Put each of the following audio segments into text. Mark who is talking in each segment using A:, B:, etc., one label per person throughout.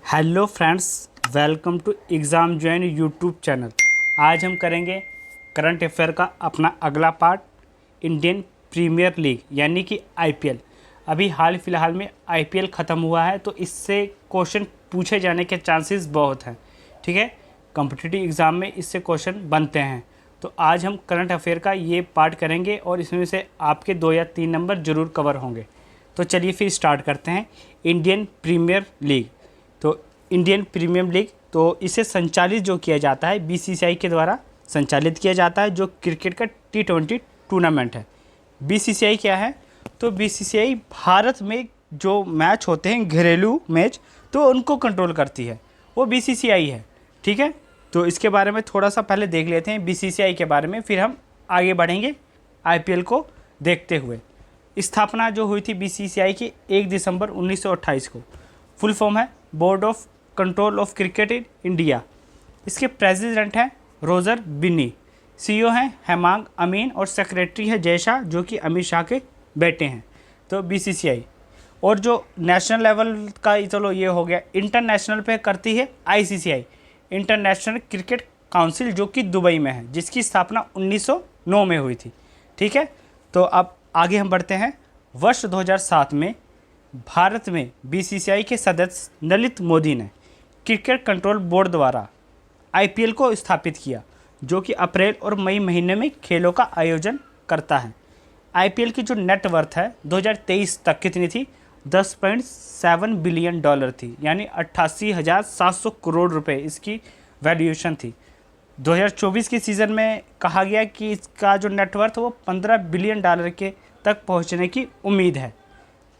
A: Hello friends, welcome to exam join YouTube channel. आज हम करेंगे करंट अफेयर का अपना अगला पार्ट, इंडियन प्रीमियर लीग यानी कि आईपीएल। अभी हाल फिलहाल में आईपीएल ख़त्म हुआ है, तो इससे क्वेश्चन पूछे जाने के चांसेस बहुत हैं। ठीक है, कॉम्पिटिटिव एग्ज़ाम में इससे क्वेश्चन बनते हैं। तो आज हम करंट अफेयर का ये पार्ट करेंगे और इसमें से आपके 2 या 3 नंबर ज़रूर कवर होंगे। तो चलिए फिर स्टार्ट करते हैं। इंडियन प्रीमियर लीग, तो इंडियन प्रीमियर लीग तो इसे संचालित जो किया जाता है बीसीसीआई के द्वारा संचालित किया जाता है, जो क्रिकेट का T20 टूर्नामेंट है। बीसीसीआई क्या है? तो बीसीसीआई भारत में जो मैच होते हैं घरेलू मैच, तो उनको कंट्रोल करती है, वो बीसीसीआई है। ठीक है, तो इसके बारे में थोड़ा सा पहले देख लेते हैं बीसीसीआई के बारे में, फिर हम आगे बढ़ेंगे आईपीएल को देखते हुए। स्थापना जो हुई थी बीसीसीआई की 1 दिसंबर 1928 को। फुल फॉर्म है board of control of cricket in India. इसके प्रेसिडेंट हैं रोजर बिन्नी, सीईओ हैं हेमांग अमीन और सेक्रेटरी है जय शाह, जो कि अमित शाह के बेटे हैं। तो बीसीसीआई और जो नेशनल लेवल का, चलो ये हो गया। इंटरनेशनल पे करती है आईसीसीआई, इंटरनेशनल क्रिकेट काउंसिल, जो कि दुबई में है, जिसकी स्थापना 1909 में हुई थी। ठीक है, तो अब आगे हम बढ़ते हैं। वर्ष 2007 में भारत में बीसीसीआई के सदस्य ललित मोदी ने क्रिकेट कंट्रोल बोर्ड द्वारा आईपीएल को स्थापित किया, जो कि अप्रैल और मई महीने में खेलों का आयोजन करता है। आईपीएल की जो नेटवर्थ है 2023 तक कितनी थी? 10.7 बिलियन डॉलर थी, यानी 88,700 करोड़ रुपए इसकी वैल्यूएशन थी। 2024 के सीज़न में कहा गया कि इसका जो नेटवर्थ वो 15 बिलियन डॉलर के तक पहुंचने की उम्मीद है।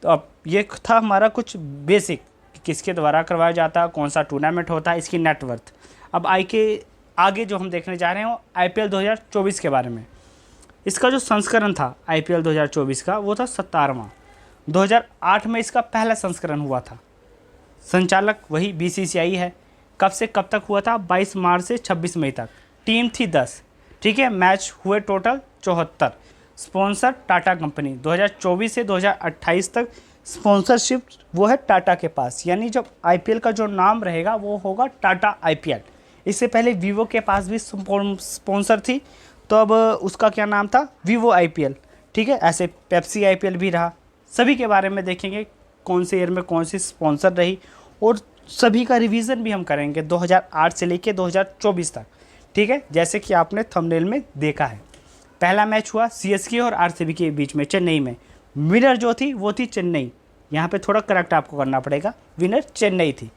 A: तो अब ये था हमारा कुछ बेसिक, किसके द्वारा करवाया जाता है, कौन सा टूर्नामेंट होता है, इसकी नेटवर्थ। अब आगे जो हम देखने जा रहे हैं वो आईपीएल 2024 के बारे में। इसका जो संस्करण था आईपीएल 2024 का, वो था 17वां। 2008 में इसका पहला संस्करण हुआ था। संचालक वही बीसीसीआई है। कब से कब तक हुआ था? 22 मार्च से 26 मई तक। टीम थी 10। ठीक है, मैच हुए टोटल 74। Sponsor Tata company. 2024 से 2028 तक स्पॉन्सरशिप वो है टाटा के पास, यानी जब आईपीएल का जो नाम रहेगा वो होगा टाटा आईपीएल। इससे पहले वीवो के पास भी स्पॉन्सर थी, तो अब उसका क्या नाम था? Vivo IPL. ठीक है, ऐसे पेप्सी आईपीएल भी रहा। सभी के बारे में देखेंगे, कौन से ईयर में कौन सी स्पॉन्सर रही, और सभी का रिवीजन भी हम करेंगे 2008 से लेके 2024 तक। ठीक है, जैसे कि आपने थंबनेल में देखा है। पहला मैच हुआ सीएसके और आरसीबी के बीच में चेन्नई में। विनर जो थी वो थी चेन्नई। यहाँ पे थोड़ा करेक्ट आपको करना पड़ेगा, विनर चेन्नई थी।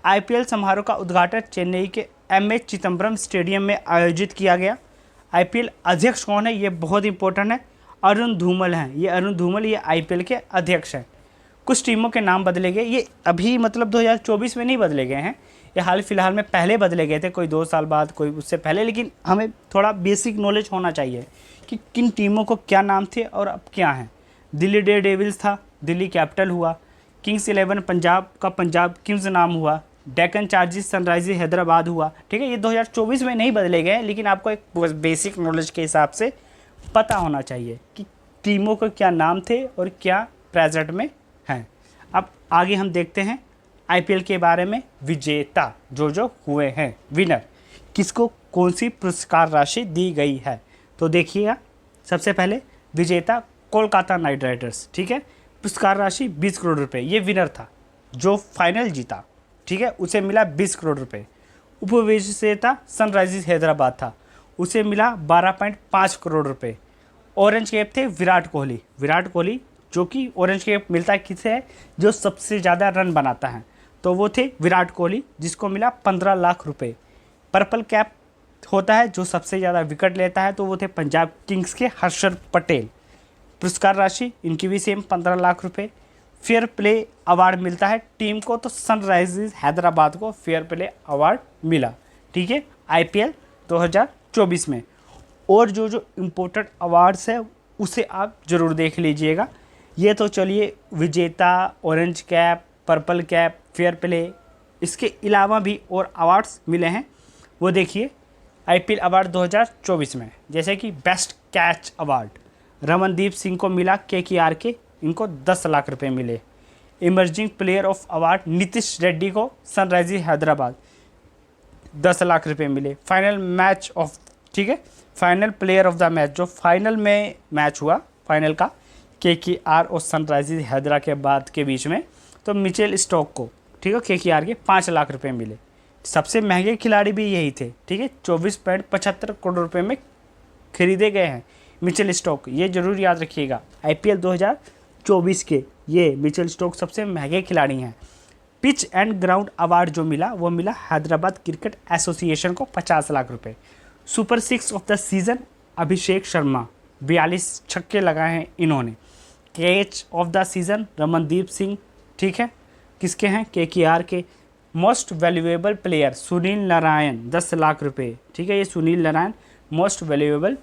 A: आईपीएल समारोह का उद्घाटन चेन्नई के एमए चिदम्बरम स्टेडियम में आयोजित किया गया। आईपीएल अध्यक्ष कौन है? ये बहुत इंपॉर्टेंट है, अरुण धूमल हैं। ये अरुण धूमल ये आईपीएल के अध्यक्ष हैं। कुछ टीमों के नाम बदले गए, ये अभी मतलब 2024 में नहीं बदले गए हैं, ये हाल फिलहाल में पहले बदले गए थे, कोई 2 साल बाद, कोई उससे पहले। लेकिन हमें थोड़ा बेसिक नॉलेज होना चाहिए कि किन टीमों को क्या नाम थे और अब क्या हैं। दिल्ली डेयर डेविल्स था, दिल्ली कैपिटल हुआ। किंग्स 11 पंजाब का पंजाब किंग्स नाम हुआ। डेक्कन चार्जर्स सनराइजर्स हैदराबाद हुआ। ठीक है, ये 2024 में नहीं बदले गए, लेकिन आपको एक बेसिक नॉलेज के हिसाब से पता होना चाहिए कि टीमों के क्या नाम थे और क्या प्रेजेंट में हैं। अब आगे हम देखते हैं आईपीएल के बारे में। विजेता जो हुए हैं, विनर, किसको कौन सी पुरस्कार राशि दी गई है, तो देखिएगा। सबसे पहले विजेता कोलकाता नाइट राइडर्स। ठीक है, पुरस्कार राशि 20 करोड़ रुपए, ये विनर था जो फाइनल जीता। ठीक है, उसे मिला 20 करोड़ रुपए। उपविजेता सनराइजर्स हैदराबाद था, उसे मिला 12.5 करोड़ रुपए। ऑरेंज कैप थे विराट कोहली, जो कि ऑरेंज कैप मिलता है किसे है? जो सबसे ज़्यादा रन बनाता है, तो वो थे विराट कोहली, जिसको मिला 15 लाख रुपए। पर्पल कैप होता है जो सबसे ज़्यादा विकेट लेता है, तो वो थे पंजाब किंग्स के हर्षद पटेल। पुरस्कार राशि इनकी भी सेम 15 लाख रुपए। फेयर प्ले अवार्ड मिलता है टीम को, तो सनराइजर्स हैदराबाद को फेयर प्ले अवार्ड मिला। ठीक है, आईपीएल 2024 में। और जो इम्पोर्टेंट अवार्ड्स है उसे आप ज़रूर देख लीजिएगा। ये तो चलिए विजेता, orange cap, purple cap, fair play, इसके अलावा भी और अवार्ड्स मिले हैं, वो देखिए। आईपीएल अवार्ड 2024 में, जैसे कि best catch award Ramandeep Singh को मिला, केकेआर के, इनको 10 लाख रुपए मिले। Emerging player of award Nitish Reddy को सनराइजर्स हैदराबाद 10 लाख रुपए मिले। फाइनल मैच ऑफ, ठीक है, final player of the match, जो फाइनल में मैच हुआ फाइनल का केकेआर और सनराइजर्स हैदराबाद के बाद के बीच में, तो मिचेल स्टोक को, ठीक है, केकेआर के 5 लाख रुपए मिले। सबसे महंगे खिलाड़ी भी यही थे, ठीक है, 24.75 करोड़ रुपए में खरीदे गए हैं मिचेल स्टोक। ये जरूर याद रखिएगा, आईपीएल 2024 के ये मिचेल स्टोक सबसे महंगे खिलाड़ी हैं। पिच एंड ग्राउंड अवार्ड जो मिला वो मिला हैदराबाद क्रिकेट एसोसिएशन को 50 लाख रुपए। Super 6 of the season Abhishek Sharma 42 छक्के लगाए हैं इन्होंने। Catch of the season Ramandeep Singh, ठीक है, किसके हैं, केकेआर के। Most valuable player Sunil Narayan 10 lakh रुपए, ठीक है, ये Sunil Narayan most valuable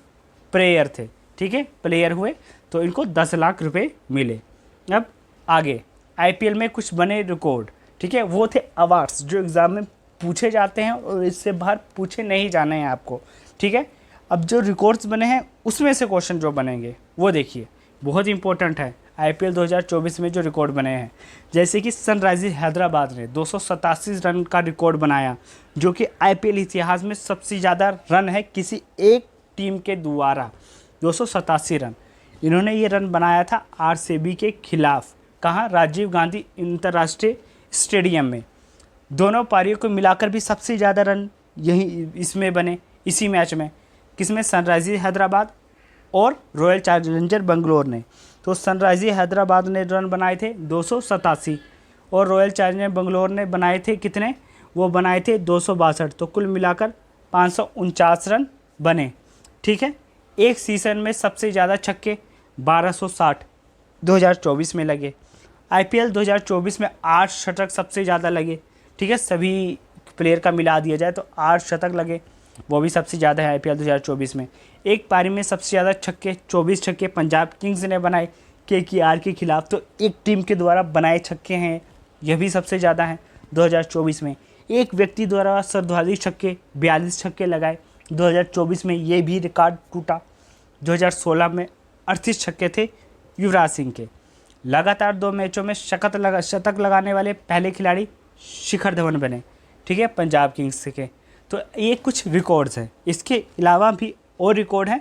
A: player थे, ठीक है, प्लेयर हुए, तो इनको 10 लाख रुपए मिले। अब आगे आईपीएल में कुछ बने रिकॉर्ड, ठीक है, वो थे अवार्ड्स जो एग्ज़ाम में पूछे जाते हैं और इससे बाहर पूछे नहीं जाने हैं आपको, ठीक है। अब जो रिकॉर्ड्स बने हैं उसमें से क्वेश्चन जो बनेंगे वो देखिए, बहुत इंपॉर्टेंट है। आईपीएल 2024 में जो रिकॉर्ड बने हैं, जैसे कि सनराइजर्स हैदराबाद ने 287 रन का रिकॉर्ड बनाया, जो कि आईपीएल इतिहास में सबसे ज़्यादा रन है किसी एक टीम के द्वारा, 287 रन। इन्होंने ये रन बनाया था आरसीबी के खिलाफ, कहाँ, राजीव गांधी अंतर्राष्ट्रीय स्टेडियम में। दोनों पारियों को मिलाकर भी सबसे ज़्यादा रन यही इसमें बने, इसी मैच में, किसमें, सनराइजर्स हैदराबाद और रॉयल चैलेंजर बेंगलोर ने। तो सनराइजर्स हैदराबाद ने रन बनाए थे 287 और रॉयल चैलेंजर बेंगलोर ने बनाए थे कितने, वो बनाए थे 262, तो कुल मिलाकर 549 रन बने, ठीक है। एक सीज़न में सबसे ज़्यादा छक्के 1260 2024 में लगे। आईपीएल 2024 में 8 शतक सबसे ज़्यादा लगे, ठीक है, सभी प्लेयर का मिला दिया जाए तो 8 शतक लगे, वो भी सबसे ज़्यादा है आईपीएल 2024 में। एक पारी में सबसे ज़्यादा छक्के 24 छक्के पंजाब किंग्स ने बनाए केकेआर के खिलाफ, तो एक टीम के द्वारा बनाए छक्के हैं, यह भी सबसे ज़्यादा हैं 2024 में। एक व्यक्ति द्वारा सर्वाधिक छक्के 42 छक्के लगाए 2024 में, ये भी रिकॉर्ड टूटा। 2016 में 38 छक्के थे युवराज सिंह के। लगातार 2 मैचों में शतक लगाने वाले पहले खिलाड़ी शिखर धवन बने, ठीक है, पंजाब किंग्स के। तो ये कुछ रिकॉर्ड्स हैं, इसके अलावा भी और रिकॉर्ड हैं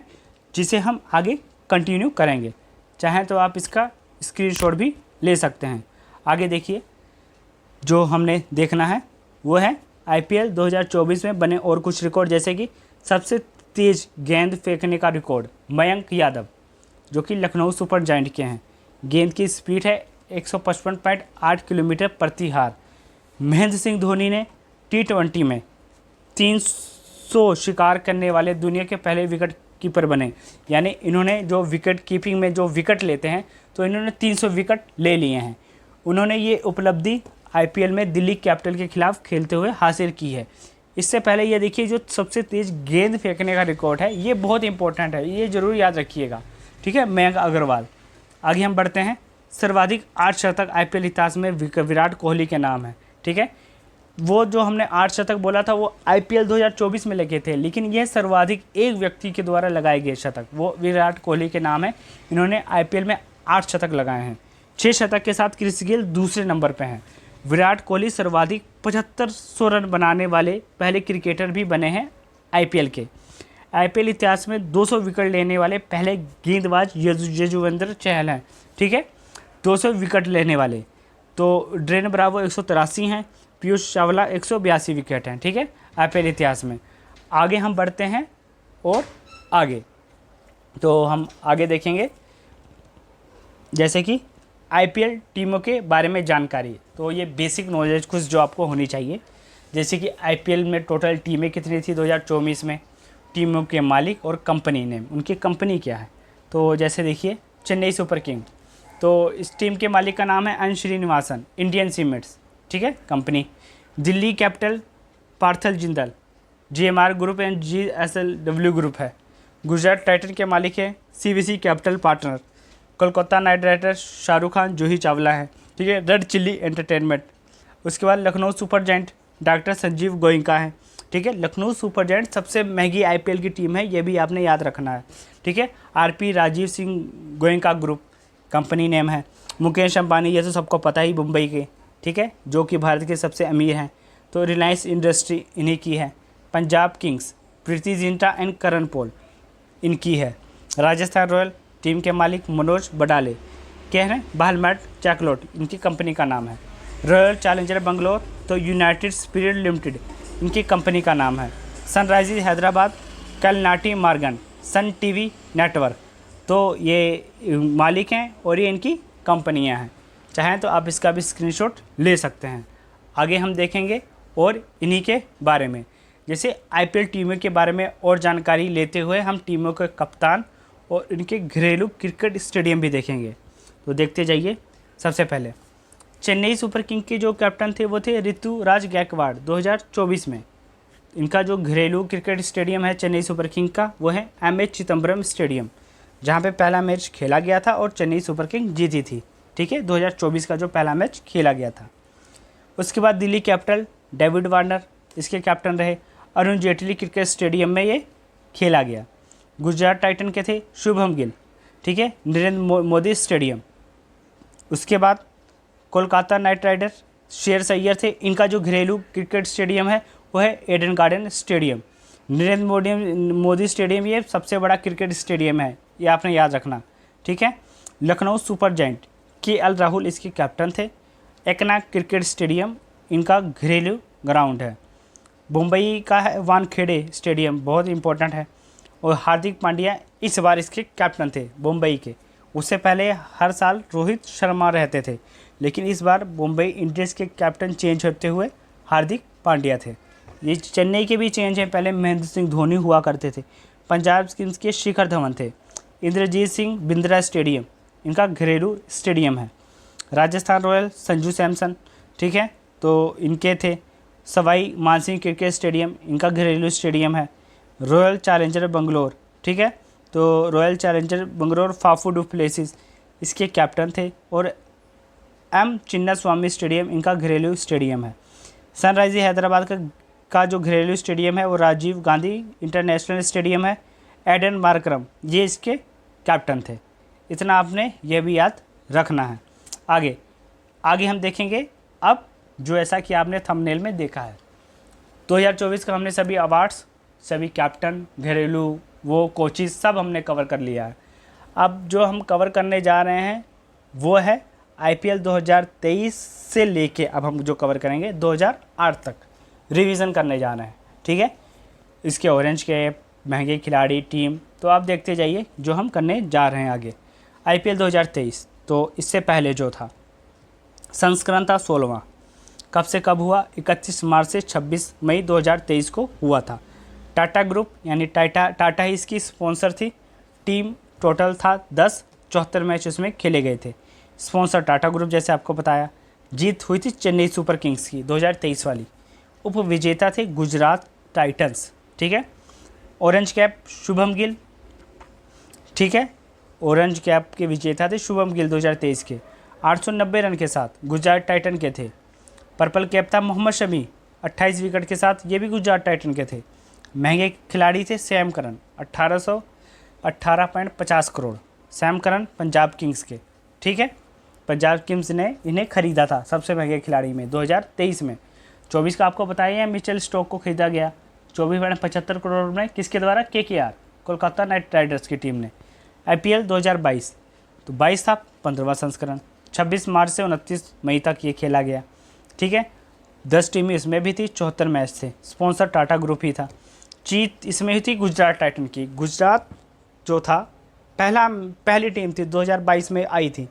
A: जिसे हम आगे कंटिन्यू करेंगे। चाहें तो आप इसका स्क्रीनशॉट भी ले सकते हैं। आगे देखिए, जो हमने देखना है वो है आईपीएल 2024 में बने और कुछ रिकॉर्ड, जैसे कि सबसे तेज़ गेंद फेंकने का रिकॉर्ड मयंक यादव, जो कि लखनऊ सुपर जायंट के हैं। गेंद की स्पीड है 155.8 किलोमीटर प्रति हार। महेंद्र सिंह धोनी ने T20 में 300 शिकार करने वाले दुनिया के पहले विकेट कीपर बने, यानी इन्होंने जो विकेट कीपिंग में जो विकेट लेते हैं तो इन्होंने 300 विकेट ले लिए हैं। उन्होंने ये उपलब्धि आईपीएल में दिल्ली कैपिटल के खिलाफ खेलते हुए हासिल की है। इससे पहले ये देखिए, जो सबसे तेज़ गेंद फेंकने का रिकॉर्ड है, ये बहुत इंपॉर्टेंट है, ये ज़रूर याद रखिएगा, ठीक है, मयंक अग्रवाल। आगे हम बढ़ते हैं, सर्वाधिक 8 शतक आईपीएल इतिहास में विराट कोहली के नाम है, ठीक है। वो जो हमने 8 शतक बोला था वो आईपीएल 2024 में लगे थे, लेकिन यह सर्वाधिक एक व्यक्ति के द्वारा लगाए गए शतक, वो विराट कोहली के नाम है। इन्होंने आईपीएल में 8 शतक लगाए हैं। 6 शतक के साथ क्रिस गेल दूसरे नंबर पर हैं। विराट कोहली सर्वाधिक 7500 रन बनाने वाले पहले क्रिकेटर भी बने हैं आईपीएल के। आईपीएल इतिहास में 200 विकेट लेने वाले पहले गेंदबाज यजुवेंद्र चहल हैं, ठीक है, 200 विकेट लेने वाले। तो ड्रेन ब्रावो 183 हैं, पीयूष चावला 182 विकेट हैं, ठीक है, आईपीएल इतिहास में। आगे हम बढ़ते हैं और आगे तो हम आगे देखेंगे, जैसे कि आईपीएल टीमों के बारे में जानकारी। तो ये बेसिक नॉलेज कुछ जो आपको होनी चाहिए, जैसे कि आईपीएल में टोटल टीमें कितनी थी 2024 में, टीमों के मालिक और कंपनी नेम, उनकी कंपनी क्या है। तो जैसे देखिए, चेन्नई सुपर किंग, तो इस टीम के मालिक का नाम है एन श्रीनिवासन, इंडियन सीमेंट्स, ठीक है, company. Delhi capital Parth Jindal, GMR group and JSW group है। गुजरात टाइटन के मालिक है CVC capital partner. Kolkata knight riders Shahrukh Khan Juhi Chawla है, ठीक है, रेड चिल्ली एंटरटेनमेंट। उसके बाद Lucknow super giant doctor Sanjiv Goenka है, ठीक है। लखनऊ सुपर जायंट सबसे महंगी आईपीएल की टीम है, ये भी आपने याद रखना है, ठीक है। RP Rajiv Singh Goenka group, company name है। मुकेश अंबानी ये तो सबको पता ही, मुंबई के, ठीक है, जो कि भारत के सबसे अमीर हैं। तो रिलायंस इंडस्ट्री इन्हीं की है। Punjab Kings Preity Zinta and Karan Paul इनकी है। राजस्थान रॉयल टीम के मालिक मनोज बडाले क्या है, बालमेट चैकलोट इनकी कंपनी का नाम है। रॉयल चैलेंजर बेंगलोर तो यूनाइटेड स्पिरिट लिमिटेड इनकी कंपनी का नाम है। Sunrisers Hyderabad कलनाटी Morgan Sun TV network तो ये मालिक हैं और ये इनकी कंपनियां हैं। चाहें तो आप इसका भी स्क्रीनशॉट ले सकते हैं। आगे हम देखेंगे और इन्हीं के बारे में, जैसे आईपीएल टीमों के बारे में और जानकारी लेते हुए हम टीमों के कप्तान और इनके घरेलू क्रिकेट स्टेडियम भी देखेंगे। तो देखते जाइए। सबसे पहले चेन्नई सुपर किंग के जो कैप्टन थे वो थे ऋतुराज गायकवाड़ 2024 में। इनका जो घरेलू क्रिकेट स्टेडियम है चेन्नई सुपर किंग का वो है एमए चिदम्बरम स्टेडियम, जहाँ पे पहला मैच खेला गया था और चेन्नई सुपर किंग जीती थी। ठीक है, 2024 का जो पहला मैच खेला गया था। उसके बाद दिल्ली कैपिटल डेविड वार्नर इसके कैप्टन रहे। अरुण जेटली क्रिकेट स्टेडियम में ये खेला गया। गुजरात टाइटन के थे शुभम गिल, ठीक है, नरेंद्र मोदी स्टेडियम। उसके बाद कोलकाता नाइट राइडर शेर सैयर थे, इनका जो घरेलू क्रिकेट स्टेडियम है वो है Eden Garden stadium. Narendra Modi stadium ये सबसे बड़ा क्रिकेट स्टेडियम है, ये आपने याद रखना, ठीक है। Lucknow super giant KL Rahul इसके कैप्टन थे। एकना क्रिकेट स्टेडियम इनका घरेलू ग्राउंड है। मुंबई का है वानखेड़े स्टेडियम, बहुत इंपॉर्टेंट है। और हार्दिक पांड्या इस बार इसके कैप्टन थे मुंबई के। उससे पहले हर साल रोहित शर्मा रहते थे, लेकिन इस बार मुंबई इंडियंस के कैप्टन चेंज होते हुए हार्दिक पांड्या थे। ये चेन्नई के भी चेंज हैं, पहले महेंद्र सिंह धोनी हुआ करते थे। पंजाब किंग्स के शिखर धवन थे। इंद्रजीत सिंह बिंद्रा स्टेडियम इनका घरेलू स्टेडियम है। राजस्थान रॉयल संजू सैमसन, ठीक है, तो इनके थे। सवाई मानसिंह क्रिकेट स्टेडियम इनका घरेलू स्टेडियम है। रॉयल चैलेंजर बेंगलोर, ठीक है, तो रॉयल चैलेंजर बेंगलोर फाफू डुप्लेसिस इसके कैप्टन थे। और एम चिन्नास्वामी स्टेडियम इनका घरेलू स्टेडियम है। सनराइजर्स हैदराबाद का जो घरेलू स्टेडियम है वो राजीव गांधी इंटरनेशनल स्टेडियम है। एडन मार्करम ये इसके कैप्टन थे। इतना आपने ये भी याद रखना है। आगे हम देखेंगे अब, जो ऐसा कि आपने थंबनेल में देखा है, 2024 का हमने सभी अवार्ड्स, सभी कैप्टन, घरेलू वो कोचेस सब हमने कवर कर लिया है। अब जो हम कवर करने जा रहे हैं वो है आईपीएल 2023 से लेके अब हम जो कवर करेंगे 2008 तक रिवीजन करने जा रहे हैं, ठीक है। इसके ऑरेंज कैप, महंगे खिलाड़ी, टीम, तो आप देखते जाइए जो हम करने जा रहे हैं आगे। आईपीएल 2023 तो इससे पहले जो था संस्करण था 16वां। कब से कब हुआ? 31 मार्च से 26 मई 2023 को हुआ था। टाटा ग्रुप यानी टाटा ही इसकी स्पॉन्सर थी। टीम टोटल था 10, 74 मैच उसमें खेले गए थे। स्पॉन्सर टाटा ग्रुप जैसे आपको बताया। जीत हुई थी चेन्नई सुपर किंग्स की 2023 वाली। उपविजेता थे गुजरात टाइटंस, ठीक है। ऑरेंज कैप शुभम गिल, ठीक है, ऑरेंज कैप के विजेता थे शुभम गिल 2023 के 890 रन के साथ गुजरात टाइटन के थे। पर्पल कैप था मोहम्मद शमी 28 विकेट के साथ, ये भी गुजरात टाइटन के थे। महंगे खिलाड़ी थे Sam Curran 18.50 crore. Sam Curran Punjab Kings के, ठीक है, पंजाब किंग्स ने इन्हें खरीदा था सबसे महंगे खिलाड़ी में 2023 में। 24 का आपको बताया मिचेल स्टोक को खरीदा गया 24.75 करोड़ में, किसके द्वारा? KKR कोलकाता नाइट राइडर्स की टीम ने। आईपीएल 2022 तो 22 था 15वां संस्करण, 26 मार्च से 29 मई तक ये खेला गया, ठीक है। 10 टीमें इसमें भी थी, 74 मैच थे। स्पॉन्सर टाटा ग्रुप ही था। जीत इसमें हुई थी गुजरात टाइटन की। गुजरात जो था पहली टीम थी 2022 में आई थी।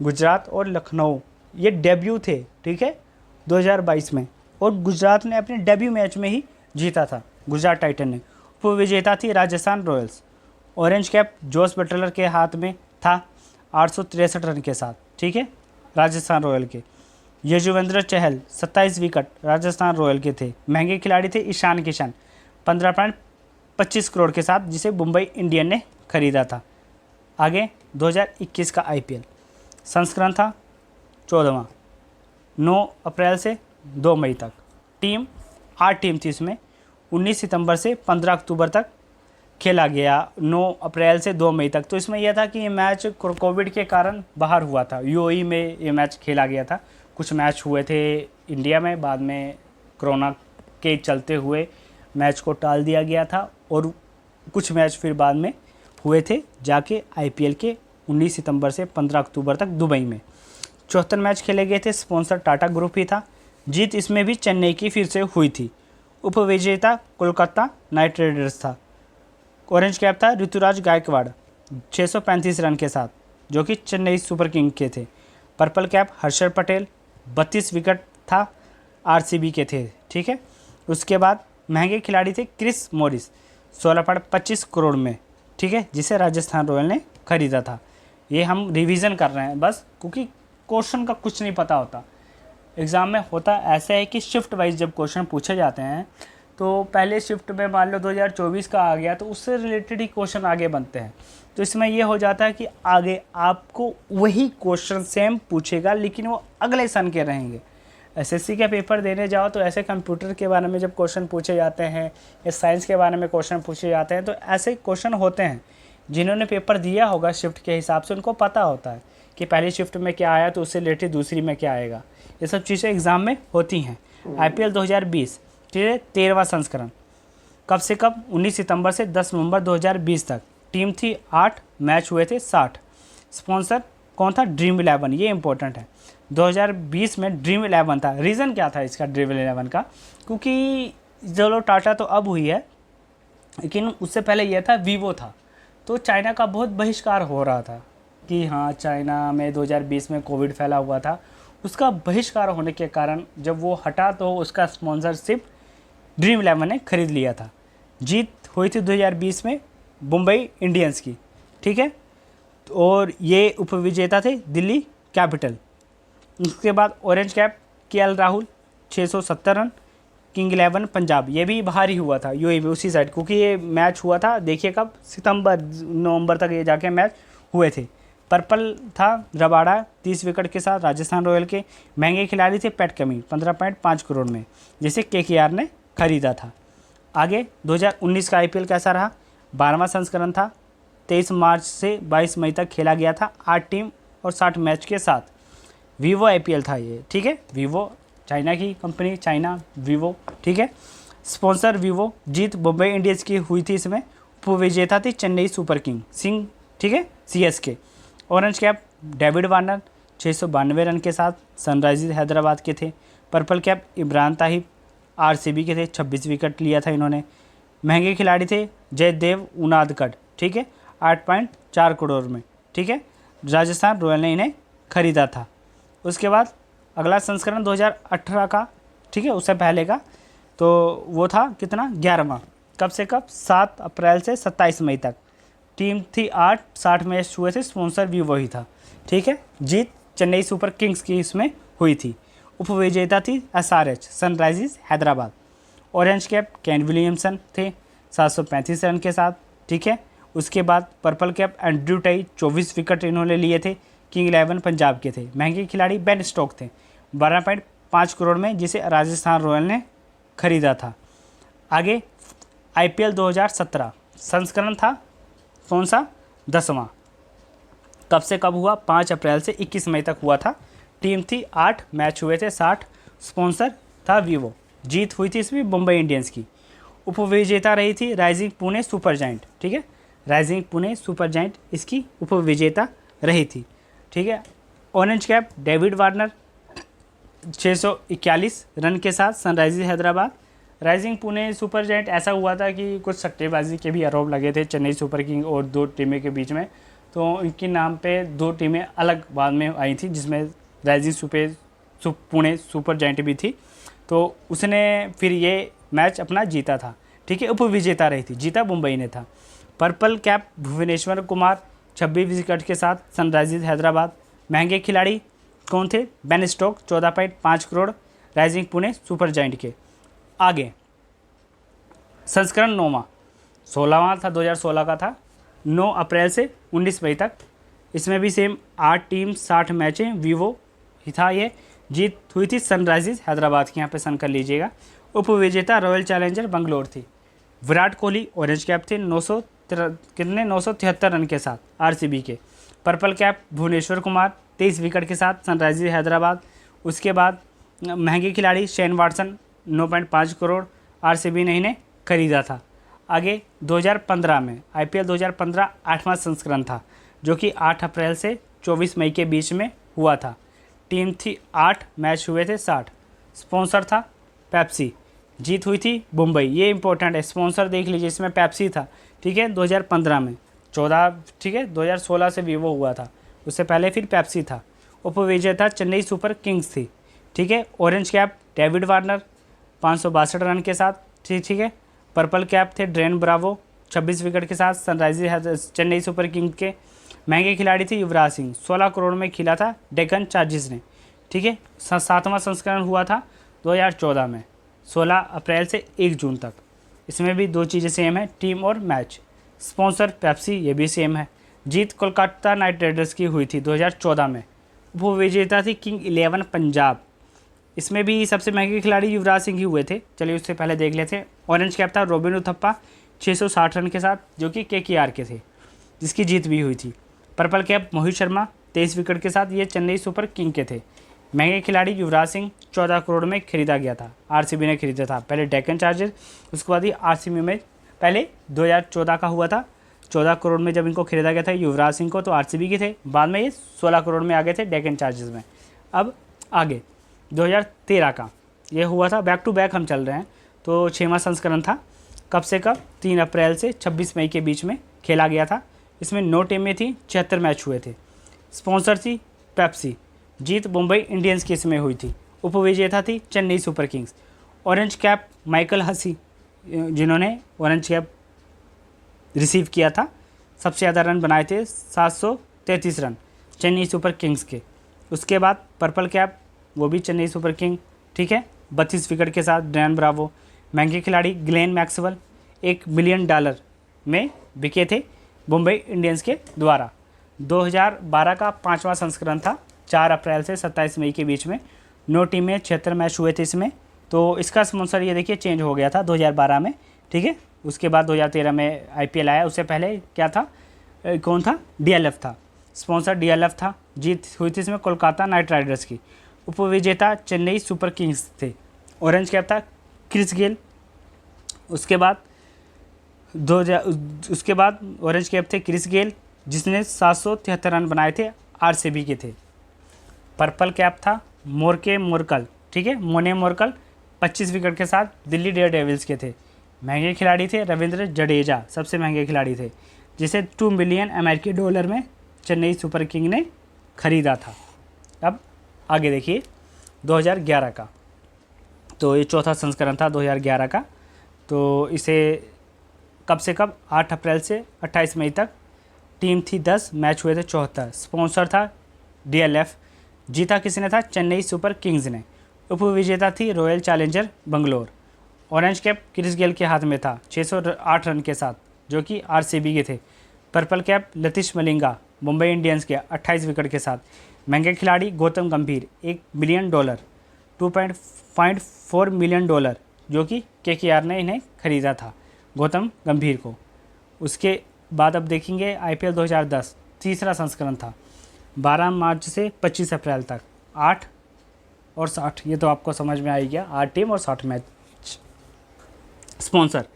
A: गुजरात और लखनऊ ये डेब्यू थे, ठीक है, 2022 में, और गुजरात ने अपने डेब्यू मैच में ही जीता था गुजरात टाइटन ने। उपविजेता थी Rajasthan Royals. Orange cap Jos Buttler के हाथ में था 863 रन के साथ, ठीक है, राजस्थान रॉयल के। यजुवेंद्र चहल 27 विकेट राजस्थान रॉयल के थे। महंगे खिलाड़ी थे ईशान किशन 15.25 करोड़ के साथ, जिसे मुंबई इंडियन ने खरीदा था। आगे 2021 का आईपीएल संस्करण था 14वां, 9 अप्रैल से 2 मई तक। टीम 8 टीम थी इसमें। 19 सितंबर से 15 अक्टूबर तक खेला गया 9 अप्रैल से 2 मई तक। तो इसमें यह था कि ये मैच कोविड के कारण बाहर हुआ था, यूएई में ये मैच खेला गया था। कुछ मैच हुए थे इंडिया में, बाद में कोरोना के चलते हुए मैच को टाल दिया गया था, और कुछ मैच फिर बाद में हुए थे जाके आईपीएल के 19 सितंबर से 15 अक्टूबर तक दुबई में। 74 मैच खेले गए थे। स्पॉन्सर टाटा ग्रुप ही था। जीत इसमें भी चेन्नई की फिर से हुई थी। उपविजेता कोलकाता नाइट राइडर्स था। ऑरेंज कैप था ऋतुराज गायकवाड़ 635 रन के साथ, जो कि चेन्नई सुपर किंग के थे। Purple cap Harshal Patel 32 wicket था, आरसीबी के थे। ठीक है, उसके बाद महंगे खिलाड़ी थे क्रिस मॉरिस 16.25 करोड़ में, ठीक है, जिसे राजस्थान रॉयल ने खरीदा था। ये हम रिवीजन कर रहे हैं बस, क्योंकि क्वेश्चन का कुछ नहीं पता होता। एग्ज़ाम में होता ऐसा है कि शिफ्ट वाइज जब क्वेश्चन पूछे जाते हैं, तो पहले शिफ्ट में मान लो 2024 का आ गया तो उससे रिलेटेड ही क्वेश्चन आगे बनते हैं। तो इसमें ये हो जाता है कि आगे आपको वही क्वेश्चन सेम पूछेगा, लेकिन वो अगले सन के रहेंगे। एसएससी का पेपर देने जाओ तो ऐसे कंप्यूटर के बारे में जब क्वेश्चन पूछे जाते हैं या साइंस के बारे में क्वेश्चन पूछे जाते हैं, तो ऐसे क्वेश्चन होते हैं। जिन्होंने पेपर दिया होगा शिफ्ट के हिसाब से, उनको पता होता है कि पहली शिफ्ट में क्या आया तो उससे रिलेटेड दूसरी में क्या आएगा। ये सब चीज़ें एग्ज़ाम में होती हैं। आईपीएल 2020 13वां संस्करण कब से कब? 19 सितंबर से 10 नवंबर 2020 तक। टीम थी 8, मैच हुए थे 60। स्पॉन्सर कौन था? ड्रीम 11, ये इंपॉर्टेंट है। 2020 में ड्रीम 11 था। रीज़न क्या था इसका ड्रीम 11 का? क्योंकि चलो टाटा तो अब हुई है, लेकिन उससे पहले यह था वीवो था। तो चाइना का बहुत बहिष्कार हो रहा था कि हाँ, चाइना में 2020 में कोविड फैला हुआ था। उसका बहिष्कार होने के कारण जब वो हटा तो उसका स्पॉन्सरशिप ड्रीम 11 ने खरीद लिया था। जीत हुई थी 2020 में मुंबई इंडियंस की, ठीक है, और ये उपविजेता थे दिल्ली कैपिटल। उसके बाद orange cap KL Rahul 670 run, king 11 Punjab, ये भी बाहर ही हुआ था यूएई में उसी साइड, क्योंकि ये मैच हुआ था देखिए कब, सितंबर नवंबर तक ये जाके मैच हुए थे। पर्पल था रबाड़ा 30 विकेट के साथ राजस्थान रॉयल के। महंगे खिलाड़ी थे पैट कमिंस 15.5 करोड़ में, जिसे केकेआर ने खरीदा था। आगे 2019 का आईपीएल कैसा रहा? 12वां संस्करण था। 23 मार्च से 22 मई तक खेला गया था 8 टीम और 60 मैच के साथ। वीवो आईपीएल था ये, ठीक है, वीवो चाइना की कंपनी, चाइना वीवो, ठीक है। Sponsor Vivo. जीत मुंबई इंडियंस की हुई थी। इसमें उपविजेता थी चेन्नई सुपर किंग सिंह, ठीक है, CSK. Orange cap David Warner 692 run के साथ सनराइजर्स हैदराबाद के थे। पर्पल कैप इमरान ताहिब आरसीबी के थे, 26 विकेट लिया था इन्होंने। महंगे खिलाड़ी थे जयदेव उनादकट, ठीक है, 8.4 करोड़ में, ठीक है, राजस्थान रॉयल ने इन्हें खरीदा था। उसके बाद अगला संस्करण 2018 का, ठीक है, उससे पहले का, तो वो था कितना? 11वां। कब से कब? 7 अप्रैल से 27 मई तक। टीम थी 8, 60 मैच हुए थे। स्पॉन्सर भी वही था, ठीक है। जीत चेन्नई सुपर किंग्स की इसमें हुई थी। उपविजेता थी SRH Sunrisers Hyderabad. Orange cap Kane Williamson थे 735 रन के साथ, ठीक है। उसके बाद purple cap Andrew tie 24 wicket इन्होंने लिए थे, किंग 11 पंजाब के थे। महंगे खिलाड़ी बेन स्टोक थे 12.5 करोड़ में, जिसे राजस्थान रॉयल ने खरीदा था। आगे आईपीएल 2017 संस्करण था कौन सा? 10वां। कब से कब हुआ? 5 अप्रैल से 21 मई तक हुआ था। टीम थी 8, मैच हुए थे 60। स्पॉन्सर था वीवो। जीत हुई थी इसमें मुंबई इंडियंस की। उपविजेता रही थी राइजिंग पुणे सुपर जायंट, ठीक है, राइजिंग पुणे सुपर जायंट इसकी उपविजेता रही थी, ठीक है। Orange cap David Warner 641 run के साथ Sunrisers Hyderabad. Rising Pune Super giant ऐसा हुआ था कि कुछ सट्टेबाजी के भी आरोप लगे थे चेन्नई सुपर किंग और 2 टीमें के बीच में, तो इनके नाम पे 2 टीमें अलग बाद में आई थी, जिसमें राइजिंग पुणे सुपर जायंट भी थी। तो उसने फिर ये मैच अपना जीता था, ठीक है, उपविजेता रही थी, जीता मुंबई ने था। Purple cap Bhuvneshwar Kumar 26 wicket के साथ सनराइजर्स हैदराबाद। महंगे खिलाड़ी कौन थे? Ben Stoke 14.5 crore Rising Pune Super Giant के। आगे संस्करण 9वां 16वां था, 2016 का था, 9 अप्रैल से 19 मई तक। इसमें भी सेम 8 टीम 60 मैचें, वीवो ही था ये। जीत हुई थी सनराइजर्स हैदराबाद की, यहाँ पे सन कर लीजिएगा। उपविजेता रॉयल चैलेंजर बंगलोर थी। विराट कोहली ऑरेंज कैप थे 973 रन के साथ आरसीबी के। Purple cap Bhuvneshwar Kumar 23 wicket के साथ सनराइजर्स हैदराबाद। उसके बाद महंगे खिलाड़ी शेन वाटसन 9.5 करोड़ आरसीबी ने इन्हें खरीदा था। आगे 2015 में आईपीएल 2015 8वां संस्करण था जो कि 8 अप्रैल से 24 मई के बीच में हुआ था। टीम थी 8, मैच हुए थे 60। स्पॉन्सर था पेप्सी। जीत हुई थी मुंबई, ये इंपॉर्टेंट है, स्पॉन्सर देख लीजिए, इसमें पेप्सी था, ठीक है, 2015 में। 14, ठीक है, 2016 से वीवो हुआ था, उससे पहले फिर पेप्सी था। उपविजेता चेन्नई सुपर किंग्स थी, ठीक है। Orange cap David Warner 562 run के साथ, ठीक है। पर्पल कैप थे ड्रेन ब्रावो 26 विकेट के साथ सनराइजर्स चेन्नई सुपर किंग्स के। महंगे खिलाड़ी थे युवराज सिंह, 16 करोड़ में खेला था डेक्कन चार्जर्स ने, ठीक है। 7वां संस्करण हुआ था 2014 में, 16 अप्रैल से 1 जून तक। इसमें भी 2 चीज़ें सेम है, टीम और मैच। स्पॉन्सर पेप्सी, ये भी सेम है। जीत कोलकाता नाइट राइडर्स की हुई थी 2014 में। वो विजेता थी किंग 11 पंजाब। इसमें भी सबसे महंगे खिलाड़ी युवराज सिंह ही हुए थे। चलिए उससे पहले देख लेते हैं। ऑरेंज कैप था रोबिन उथप्पा 660 रन के साथ, जो कि केकेआर के थे, जिसकी जीत भी हुई थी। Purple cap Mohit Sharma 23 wicket के साथ, ये चेन्नई सुपर किंग के थे। महंगे खिलाड़ी युवराज सिंह 14 करोड़ में खरीदा गया था, आरसीबी ने खरीदा था। पहले डेक्कन चार्जर्स, उसके बाद ही आरसीबी में, पहले 2014 का हुआ था, 14 करोड़ में जब इनको खरीदा गया था युवराज सिंह को, तो आरसीबी के थे। बाद में ये 16 करोड़ में आ गए थे डेक्कन चार्जर्स में। अब आगे 2013 का ये हुआ था, बैक टू बैक हम चल रहे हैं, तो 6वां संस्करण था। कब से कब? 3 अप्रैल से 26 मई के बीच में खेला गया था। इसमें 9 टीमें थी, 76 मैच हुए थे। स्पॉन्सर थी पेप्सी। जीत मुंबई इंडियंस की इसमें हुई थी। उपविजेता थी Chennai super Kings. Orange cap Michael Hussey, जिन्होंने ऑरेंज कैप रिसीव किया था, सबसे ज़्यादा रन बनाए थे 733 रन चेन्नई सुपर किंग्स के। उसके बाद पर्पल कैप, वो भी चेन्नई सुपर किंग, ठीक है, 32 विकेट के साथ ड्रेन ब्रावो। महंगे खिलाड़ी ग्लेन मैक्सवेल $1 मिलियन में बिके थे मुंबई इंडियंस के द्वारा। 2012 का 5वां संस्करण था, 4 अप्रैल से 27 मई के बीच में। 9 टीमें, 76 मैच हुए थे इसमें। तो इसका स्पॉन्सर ये देखिए चेंज हो गया था 2012 में, ठीक है। उसके बाद 2013 में आईपीएल आया, उससे पहले क्या था, कौन था, डीएलएफ था, स्पॉन्सर डीएलएफ था। जीत हुई थी इसमें कोलकाता नाइट राइडर्स की। उपविजेता चेन्नई सुपर किंग्स थे। ऑरेंज कैप था क्रिस गेल। उसके बाद ऑरेंज कैप थे क्रिस गेल, जिसने 773 रन बनाए थे, आरसीबी के थे। पर्पल कैप था मोरके मोरकल, ठीक है, मोने मोरकल 25 विकेट के साथ दिल्ली डेयर डेविल्स के थे। महंगे खिलाड़ी थे रविंद्र जडेजा, सबसे महंगे खिलाड़ी थे, जिसे $2 मिलियन अमेरिकी डॉलर में चेन्नई सुपर किंग ने खरीदा था। अब आगे देखिए 2011 का, तो ये चौथा संस्करण था 2011 का। तो इसे कब से कब, 8 अप्रैल से 28 मई तक। टीम थी 10, मैच हुए थे 74। स्पॉन्सर था डीएलएफ। जीता किसने था, चेन्नई सुपर किंग्स ने। उपविजेता थी Royal Challenger Bangalore. Orange cap Chris Gayle के हाथ में था 608 रन के साथ, जो कि आरसीबी के थे। Purple cap Latish Malinga Mumbai Indians के 28 विकेट के साथ। महंगे खिलाड़ी गौतम गंभीर $1 मिलियन, $2.4 मिलियन, जो कि केकेआर ने इन्हें खरीदा था, गौतम गंभीर को। उसके बाद अब देखेंगे आईपीएल 2010, तीसरा संस्करण था, 12 मार्च से 25 अप्रैल तक। 8 और 60, ये तो आपको समझ में आ ही गया, 8 टीम और 60 मैच। Sponsor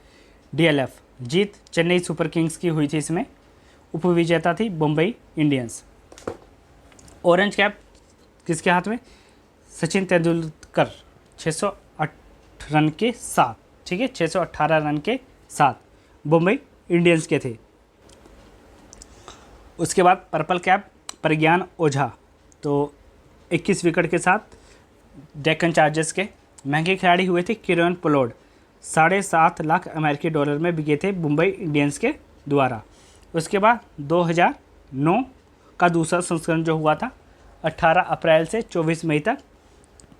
A: DLF. जीत चेन्नई सुपर किंग्स की हुई थी इसमें। उपविजेता थी मुंबई इंडियंस। ऑरेंज कैप किसके हाथ में, सचिन तेंदुलकर 608 रन के साथ, ठीक है, 618 रन के साथ मुंबई इंडियंस के थे। उसके बाद पर्पल कैप प्रज्ञान ओझा, तो 21 विकेट के साथ डेक्कन चार्जर्स के। महंगे खिलाड़ी हुए थे किरण पोलार्ड, 7.5 लाख अमेरिकी डॉलर में बिके थे मुंबई इंडियंस के द्वारा। उसके बाद 2009 का दूसरा संस्करण जो हुआ था, 18 अप्रैल से 24 मई तक।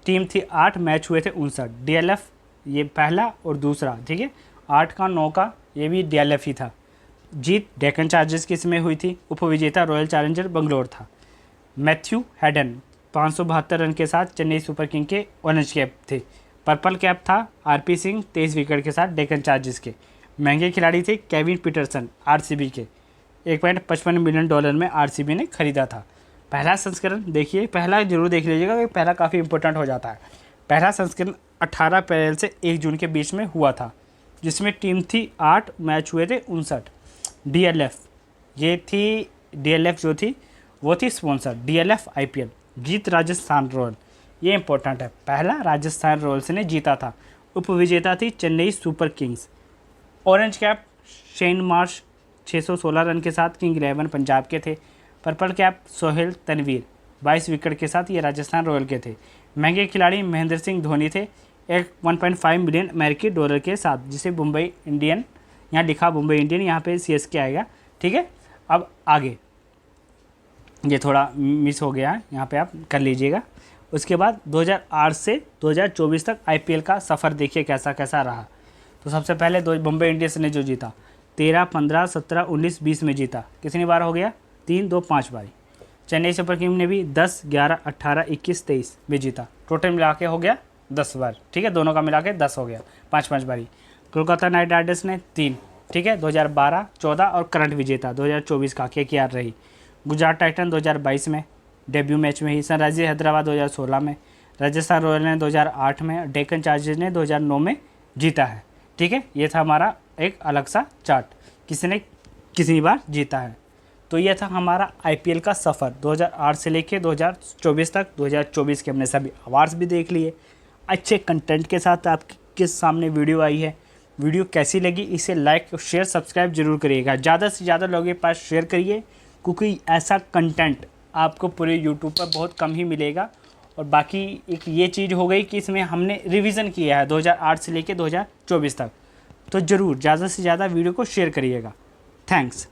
A: टीम थी 8, मैच हुए थे 59। डीएलएफ ये पहला और दूसरा, ठीक है, 8 का 9 का ये भी डीएलएफ ही था। जीत डेक्कन चार्जर्स की इसमें हुई थी। उपविजेता रॉयल चैलेंजर बेंगलोर था। मैथ्यू हैडन 572 रन के साथ चेन्नई सुपर किंग के ऑरेंज कैप थे। पर्पल कैप था आरपी सिंह 23 विकेट के साथ डेक्कन चार्जर्स के। महंगे खिलाड़ी थे केविन पीटरसन आरसीबी के, $1.55 मिलियन में आरसीबी ने खरीदा था। पहला संस्करण देखिए, पहला जरूर देख लीजिएगा कि पहला काफ़ी इंपॉर्टेंट हो जाता है। पहला संस्करण 18 अप्रैल से 1 जून के बीच में हुआ था, जिसमें टीम थी 8 मैच हुए थे 59। डीएलएफ ये थी, डीएलएफ जो थी वो थी स्पॉन्सर डीएलएफ आईपीएल, जीत राजस्थान रॉयल, ये इंपॉर्टेंट है। पहला राजस्थान रॉयल्स ने जीता था। उपविजेता थी Chennai super Kings. Orange cap Shaun Marsh 616 run के साथ किंग 11 पंजाब के थे। Purple cap Sohail Tanvir 22 wicket के साथ ये राजस्थान रॉयल के थे। महंगे खिलाड़ी महेंद्र सिंह धोनी थे, एक $1.5 मिलियन अमेरिकी डॉलर के साथ, जिसे मुंबई इंडियन, यहाँ लिखा मुंबई इंडियन, यहाँ पे सीएसके आएगा, ठीक है। अब आगे ये थोड़ा मिस हो गया है, यहाँ पे आप कर लीजिएगा। उसके बाद 2008 से 2024 तक आईपीएल का सफ़र देखिए कैसा कैसा रहा। तो सबसे पहले मुंबई इंडियंस ने जो जीता 13, 15, 17, 19, 20 में जीता, कितनी बार हो गया, 3, 2, 5 बारी। चेन्नई सुपर किंग ने भी 10, 11, 18, 21, 23 में जीता, टोटल मिला के हो गया 10 बार, ठीक है, दोनों का मिला के 10 हो गया, 5-5 बारी। कोलकाता नाइट राइडर्स ने 3, ठीक है, 2012, 14 और करंट विजेता 2024 का केकेआर रही। गुजरात टाइटन 2022 में डेब्यू मैच में ही, सनराइजर्स हैदराबाद 2016 में, राजस्थान रॉयल ने 2008 में, डेक्कन चार्जर्स ने 2009 में जीता है, ठीक है। ये था हमारा एक अलग सा चार्ट, किसी कितनी बार जीता है। तो ये था हमारा आईपीएल का सफ़र 2008 से लेके 2024 तक। 2024 के हमने सभी अवार्ड्स भी देख लिए, अच्छे कंटेंट के साथ आपके सामने वीडियो आई है। वीडियो कैसी लगी इसे लाइक, शेयर, सब्सक्राइब जरूर करिएगा, ज़्यादा से ज़्यादा लोगों के पास शेयर करिए, क्योंकि ऐसा कंटेंट आपको पूरे यूट्यूब पर बहुत कम ही मिलेगा। और बाकी एक ये चीज़ हो गई कि इसमें हमने रिवीजन किया है 2008 से लेके 2024 तक। तो ज़रूर ज़्यादा से ज़्यादा वीडियो को शेयर करिएगा। थैंक्स।